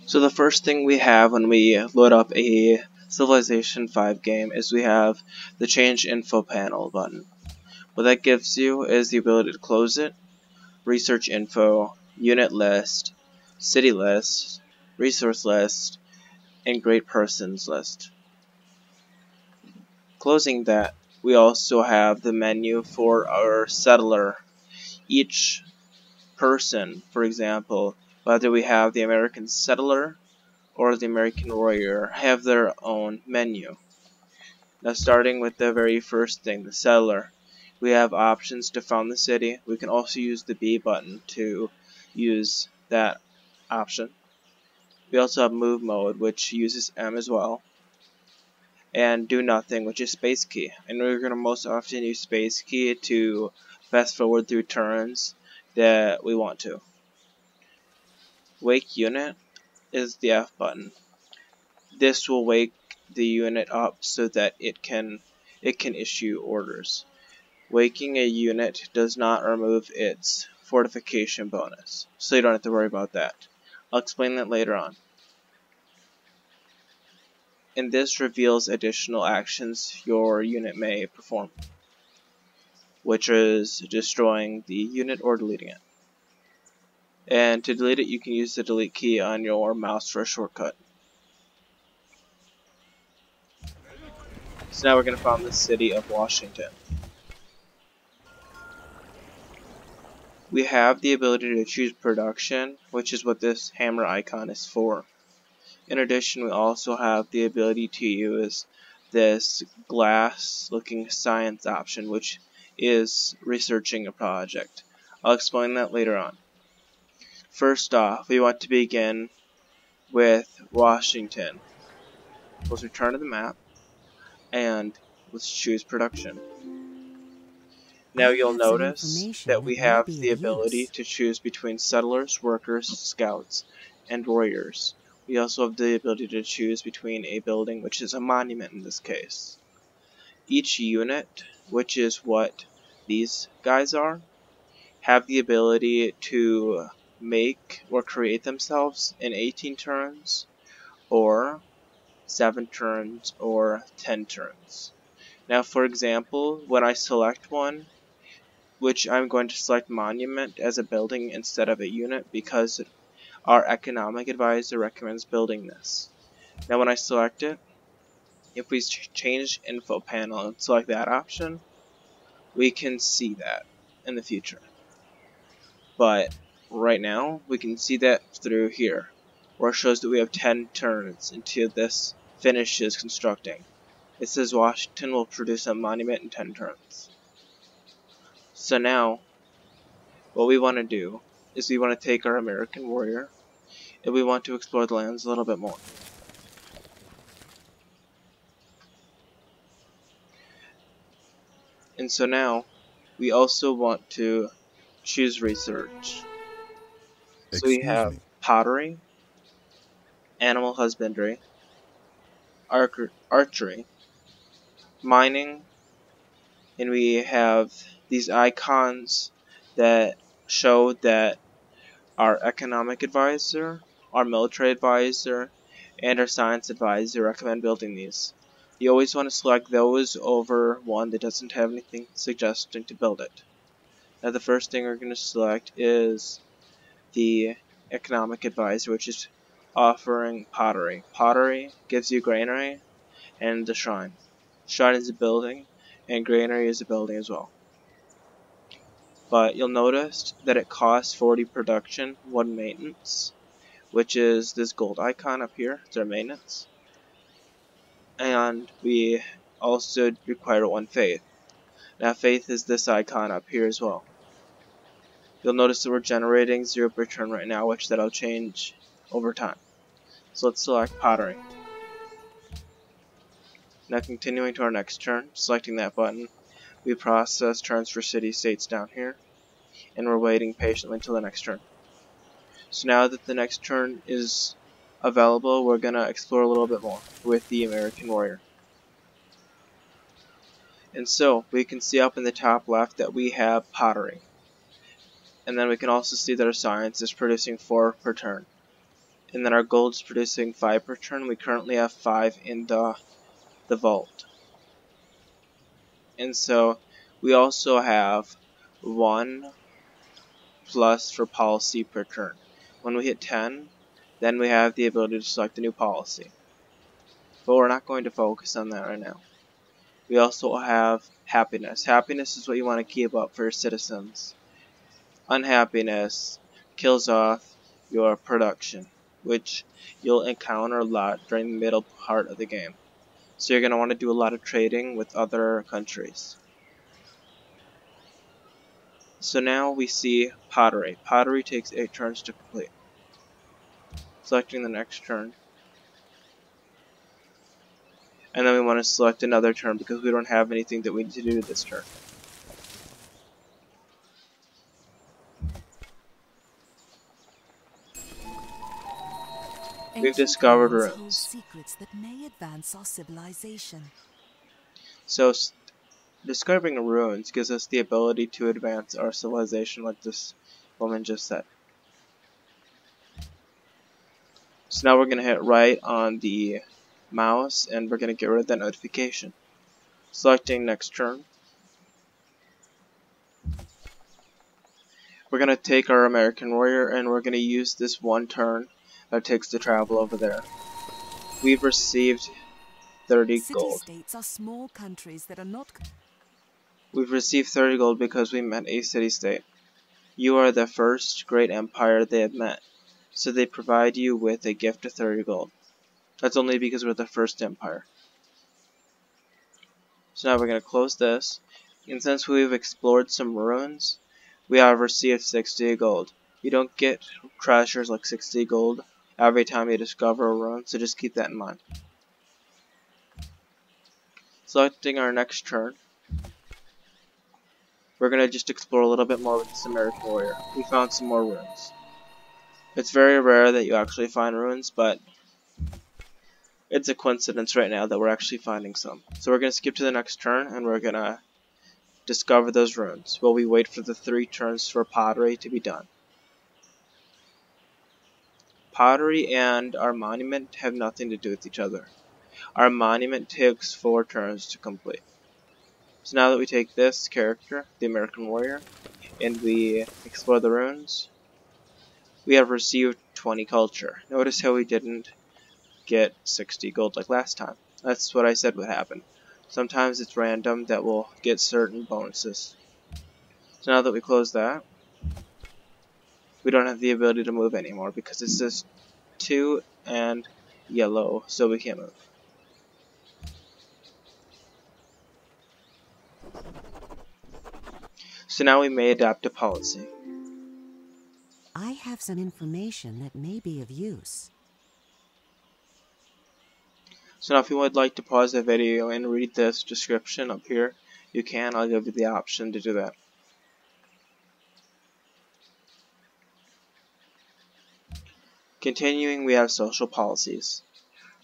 So the first thing we have when we load up a Civilization 5 game is we have the Change Info panel button. What that gives you is the ability to close it, research info, unit list, city list, resource list, and great persons list. Closing that, we also have the menu for our settler. Each person, for example, whether we have the American settler or the American warrior, have their own menu. Now starting with the very first thing, the settler, we have options to found the city. We can also use the B button to use that option. We also have move mode, which uses M as well, and do nothing, which is space key. And we're going to most often use space key to fast forward through turns that we want to. Wake unit is the F button. This will wake the unit up so that it can issue orders. Waking a unit does not remove its fortification bonus, so you don't have to worry about that. I'll explain that later on. And this reveals additional actions your unit may perform, which is destroying the unit or deleting it. And to delete it, you can use the delete key on your mouse for a shortcut. So now we're going to found the city of Washington. We have the ability to choose production, which is what this hammer icon is for. In addition, we also have the ability to use this glass looking science option, which is researching a project. I'll explain that later on. First off, we want to begin with Washington. Let's return to the map and let's choose production. Now you'll notice that we have the ability to choose between settlers, workers, scouts, and warriors. We also have the ability to choose between a building, which is a monument in this case. Each unit, which is what these guys are, have the ability to make or create themselves in 18 turns, or 7 turns, or 10 turns. Now for example, when I select one, which I'm going to select monument as a building instead of a unit because our economic advisor recommends building this. Now when I select it, if we change info panel and select that option, we can see that in the future. But right now, we can see that through here, where it shows that we have 10 turns until this finishes constructing. It says Washington will produce a monument in 10 turns. So now, what we want to do is we want to take our American warrior and we want to explore the lands a little bit more. And so now, we also want to choose research. So we have pottery, animal husbandry, archery, mining, and we have these icons that show that our economic advisor, our military advisor, and our science advisor recommend building these. You always want to select those over one that doesn't have anything suggesting to build it. Now the first thing we're going to select is the economic advisor, which is offering pottery. Pottery gives you granary and the shrine. Shrine is a building, and granary is a building as well. But you'll notice that it costs 40 production, 1 maintenance, which is this gold icon up here. It's our maintenance. And we also require 1 faith. Now faith is this icon up here as well. You'll notice that we're generating 0 per turn right now, which that'll change over time. So let's select pottery. Now continuing to our next turn, selecting that button, we process turns for city-states down here, and we're waiting patiently until the next turn. So now that the next turn is available, we're going to explore a little bit more with the American warrior. And so, we can see up in the top left that we have pottery. And then we can also see that our science is producing 4 per turn. And then our gold is producing 5 per turn. We currently have 5 in the vault. And so we also have 1 plus for policy per turn. When we hit 10, then we have the ability to select a new policy. But we're not going to focus on that right now. We also have happiness. Happiness is what you want to keep up for your citizens. Unhappiness kills off your production, which you'll encounter a lot during the middle part of the game. So you're going to want to do a lot of trading with other countries. So now we see pottery. Pottery takes 8 turns to complete. Selecting the next turn. And then we want to select another turn because we don't have anything that we need to do this turn. We've discovered ruins. Secrets that may advance our civilization. So discovering ruins gives us the ability to advance our civilization, like this woman just said. So now we're going to hit right on the mouse and we're going to get rid of that notification. Selecting next turn. We're going to take our American warrior and we're going to use this 1 turn that it takes to travel over there. We've received 30 gold. City-states are small countries that are not... We've received 30 gold because we met a city-state. You are the first great empire they have met, so they provide you with a gift of 30 gold. That's only because we're the first empire. So now we're going to close this, and since we've explored some ruins, we have received 60 gold. You don't get treasures like 60 gold every time you discover a ruin, so just keep that in mind. Selecting our next turn, we're going to just explore a little bit more with this American warrior. We found some more ruins. It's very rare that you actually find ruins, but it's a coincidence right now that we're actually finding some. So we're going to skip to the next turn and we're going to discover those ruins while we wait for the 3 turns for pottery to be done. Pottery and our monument have nothing to do with each other. Our monument takes 4 turns to complete. So now that we take this character, the American warrior, and we explore the ruins, we have received 20 culture. Notice how we didn't get 60 gold like last time. That's what I said would happen. Sometimes it's random that we'll get certain bonuses. So now that we close that, we don't have the ability to move anymore because it says 2 and yellow, so we can't move. So now we may adopt a policy. I have some information that may be of use. So now if you would like to pause the video and read this description up here, you can. I'll give you the option to do that. Continuing, we have social policies.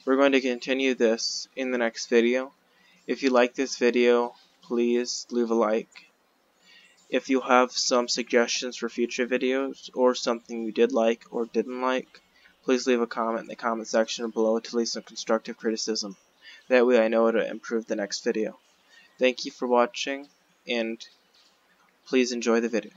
We're going to continue this in the next video. If you like this video, please leave a like. If you have some suggestions for future videos or something you did like or didn't like, please leave a comment in the comment section below to leave some constructive criticism. That way I know how to improve the next video. Thank you for watching, and please enjoy the video.